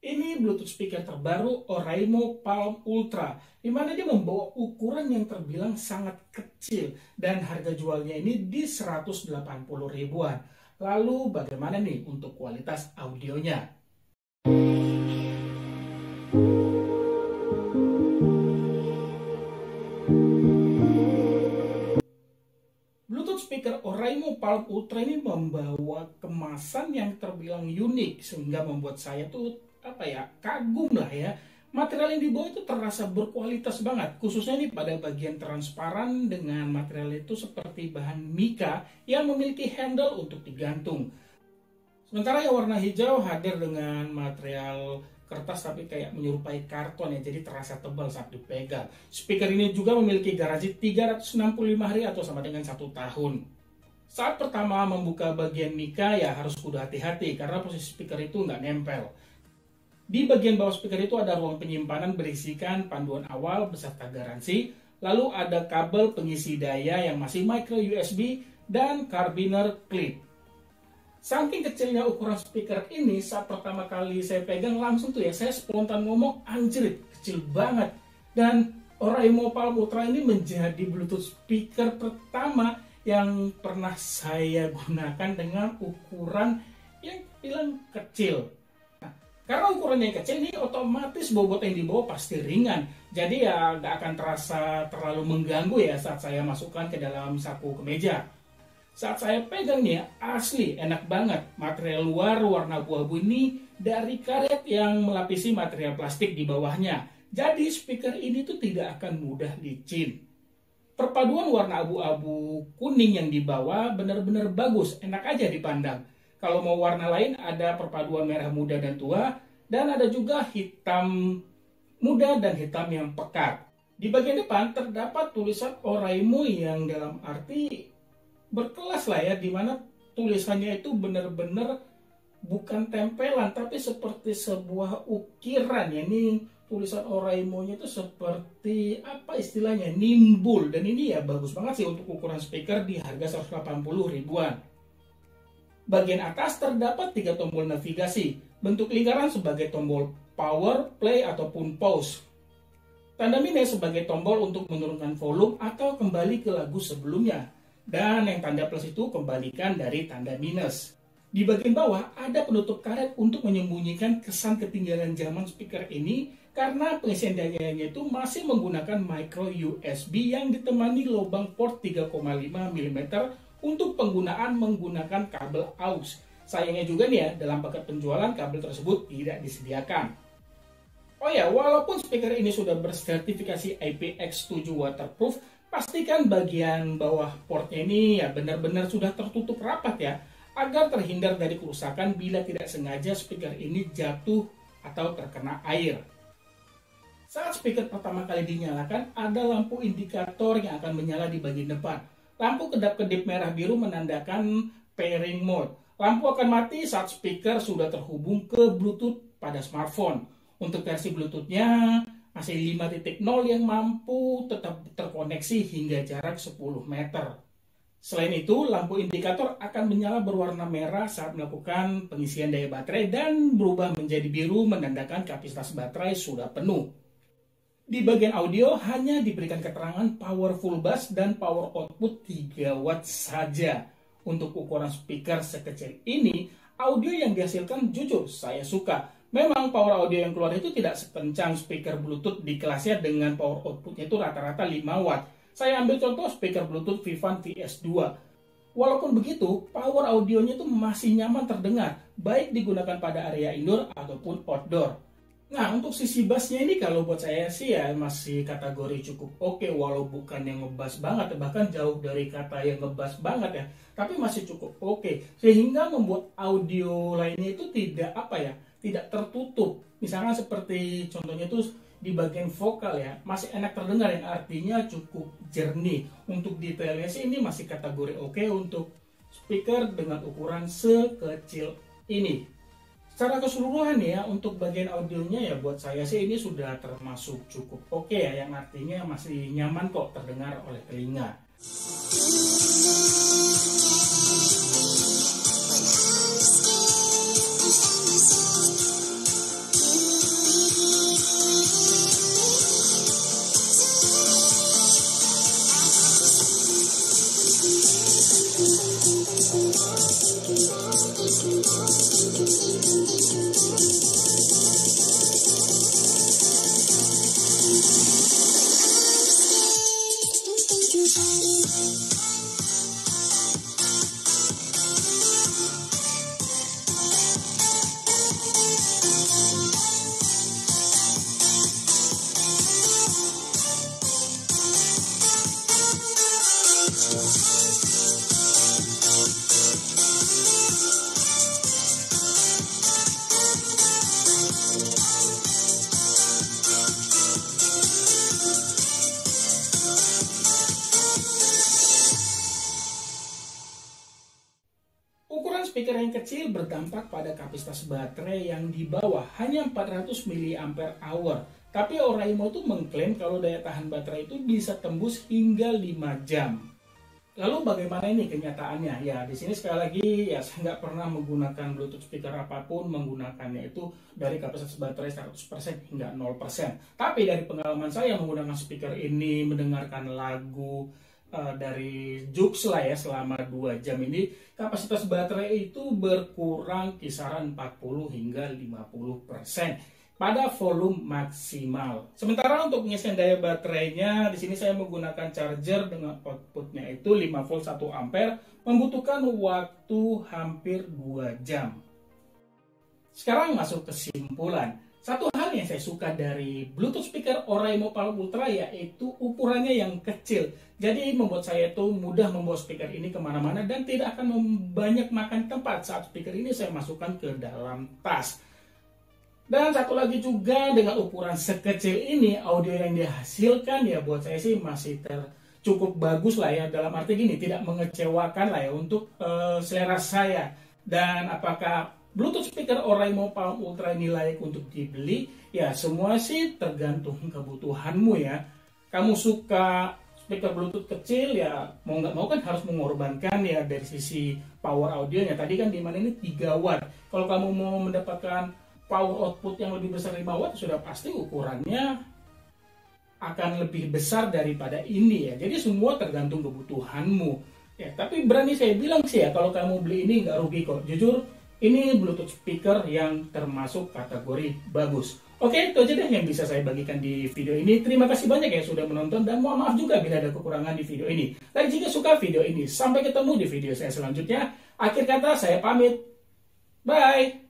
Ini Bluetooth speaker terbaru Oraimo Palm Ultra, di mana dia membawa ukuran yang terbilang sangat kecil dan harga jualnya ini di 180 ribuan. Lalu bagaimana nih untuk kualitas audionya? Bluetooth speaker Oraimo Palm Ultra ini membawa kemasan yang terbilang unik sehingga membuat saya tuh kagum lah ya. Material yang dibawa itu terasa berkualitas banget, khususnya nih pada bagian transparan dengan material itu seperti bahan mika yang memiliki handle untuk digantung. Sementara yang warna hijau hadir dengan material kertas tapi kayak menyerupai karton ya, jadi terasa tebal saat dipegang. Speaker ini juga memiliki garansi 365 hari atau sama dengan 1 tahun. Saat pertama membuka bagian mika ya harus kudu hati-hati karena posisi speaker itu nggak nempel. Di bagian bawah speaker itu ada ruang penyimpanan berisikan panduan awal beserta garansi, lalu ada kabel pengisi daya yang masih micro USB dan carabiner clip. Saking kecilnya ukuran speaker ini, saat pertama kali saya pegang langsung tuh ya saya spontan ngomong anjrit, kecil banget. Dan Oraimo Palm Ultra ini menjadi Bluetooth speaker pertama yang pernah saya gunakan dengan ukuran yang bilang kecil. Karena ukurannya yang kecil ini otomatis bobot yang dibawa pasti ringan. Jadi ya nggak akan terasa terlalu mengganggu ya saat saya masukkan ke dalam saku kemeja. Saat saya pegang nih ya, asli enak banget. Material luar warna abu-abu ini dari karet yang melapisi material plastik di bawahnya. Jadi speaker ini tuh tidak akan mudah licin. Perpaduan warna abu-abu kuning yang dibawa benar-benar bagus, enak aja dipandang. Kalau mau warna lain ada perpaduan merah muda dan tua, dan ada juga hitam muda dan hitam yang pekat. Di bagian depan terdapat tulisan Oraimo yang dalam arti berkelas lah ya, dimana tulisannya itu benar-benar bukan tempelan, tapi seperti sebuah ukiran ya. Ini tulisan Oraimo-nya itu seperti apa istilahnya, nimbul, dan ini ya bagus banget sih untuk ukuran speaker di harga 180 ribuan. Bagian atas terdapat 3 tombol navigasi, bentuk lingkaran sebagai tombol power, play, ataupun pause. Tanda minus sebagai tombol untuk menurunkan volume atau kembali ke lagu sebelumnya. Dan yang tanda plus itu kembalikan dari tanda minus. Di bagian bawah ada penutup karet untuk menyembunyikan kesan ketinggalan zaman speaker ini karena pengisian dayanya itu masih menggunakan micro USB yang ditemani lubang port 3,5 mm untuk penggunaan menggunakan kabel aux. Sayangnya juga nih ya, dalam paket penjualan kabel tersebut tidak disediakan. Oh ya, walaupun speaker ini sudah bersertifikasi IPX7 waterproof, pastikan bagian bawah portnya ini ya benar-benar sudah tertutup rapat ya, agar terhindar dari kerusakan bila tidak sengaja speaker ini jatuh atau terkena air. Saat speaker pertama kali dinyalakan, ada lampu indikator yang akan menyala di bagian depan. Lampu kedap-kedip merah biru menandakan pairing mode. Lampu akan mati saat speaker sudah terhubung ke Bluetooth pada smartphone. Untuk versi Bluetooth-nya masih 5.0 yang mampu tetap terkoneksi hingga jarak 10 meter. Selain itu, lampu indikator akan menyala berwarna merah saat melakukan pengisian daya baterai dan berubah menjadi biru menandakan kapasitas baterai sudah penuh. Di bagian audio hanya diberikan keterangan power full bass dan power output 3 watt saja. Untuk ukuran speaker sekecil ini, audio yang dihasilkan jujur saya suka. Memang power audio yang keluar itu tidak sekencang speaker Bluetooth di kelasnya dengan power outputnya itu rata-rata 5 watt. Saya ambil contoh speaker Bluetooth Vivan VS2. Walaupun begitu, power audionya itu masih nyaman terdengar, baik digunakan pada area indoor ataupun outdoor. Nah, untuk sisi bassnya ini kalau buat saya sih ya masih kategori cukup oke, walau bukan yang ngebass banget, bahkan jauh dari kata yang ngebass banget ya, tapi masih cukup oke, sehingga membuat audio lainnya itu tidak tertutup. Misalnya seperti contohnya itu di bagian vokal ya, masih enak terdengar yang artinya cukup jernih. Untuk detailnya sih ini masih kategori oke untuk speaker dengan ukuran sekecil ini. Secara keseluruhan ya, untuk bagian audionya ya buat saya sih ini sudah termasuk cukup oke ya, yang artinya masih nyaman kok terdengar oleh telinga. kecil berdampak pada kapasitas baterai yang di bawah hanya 400 mAh. Tapi Oraimo itu mengklaim kalau daya tahan baterai itu bisa tembus hingga 5 jam. Lalu bagaimana ini kenyataannya? Ya, di sini sekali lagi ya saya nggak pernah menggunakan Bluetooth speaker apapun, menggunakannya itu dari kapasitas baterai 100% hingga 0%. Tapi dari pengalaman saya menggunakan speaker ini, mendengarkan lagu dari Joox lah ya selama 2 jam ini, kapasitas baterai itu berkurang kisaran 40 hingga 50% pada volume maksimal. Sementara untuk pengisian daya baterainya, di sini saya menggunakan charger dengan outputnya itu 5 volt 1 ampere, membutuhkan waktu hampir 2 jam. Sekarang masuk kesimpulan. Satu hal yang saya suka dari Bluetooth speaker Oraimo Palm Ultra yaitu ukurannya yang kecil. Jadi membuat saya itu mudah membawa speaker ini kemana-mana dan tidak akan banyak makan tempat saat speaker ini saya masukkan ke dalam tas. Dan satu lagi juga, dengan ukuran sekecil ini, audio yang dihasilkan ya buat saya sih masih cukup bagus lah ya. Dalam arti gini, tidak mengecewakan lah ya untuk selera saya. Dan apakah Bluetooth speaker Oraimo Palm Ultra ini layak untuk dibeli? Ya semua sih tergantung kebutuhanmu ya. Kamu suka speaker Bluetooth kecil ya mau nggak mau kan harus mengorbankan ya dari sisi power audionya. Tadi kan di mana ini 3 watt. Kalau kamu mau mendapatkan power output yang lebih besar 5 watt, sudah pasti ukurannya akan lebih besar daripada ini ya. Jadi semua tergantung kebutuhanmu ya. Tapi berani saya bilang sih ya, kalau kamu beli ini nggak rugi kok. Jujur, ini Bluetooth speaker yang termasuk kategori bagus. Oke, itu aja deh yang bisa saya bagikan di video ini. Terima kasih banyak ya sudah menonton, dan mohon maaf juga bila ada kekurangan di video ini. Dan jika suka video ini, sampai ketemu di video saya selanjutnya. Akhir kata, saya pamit. Bye!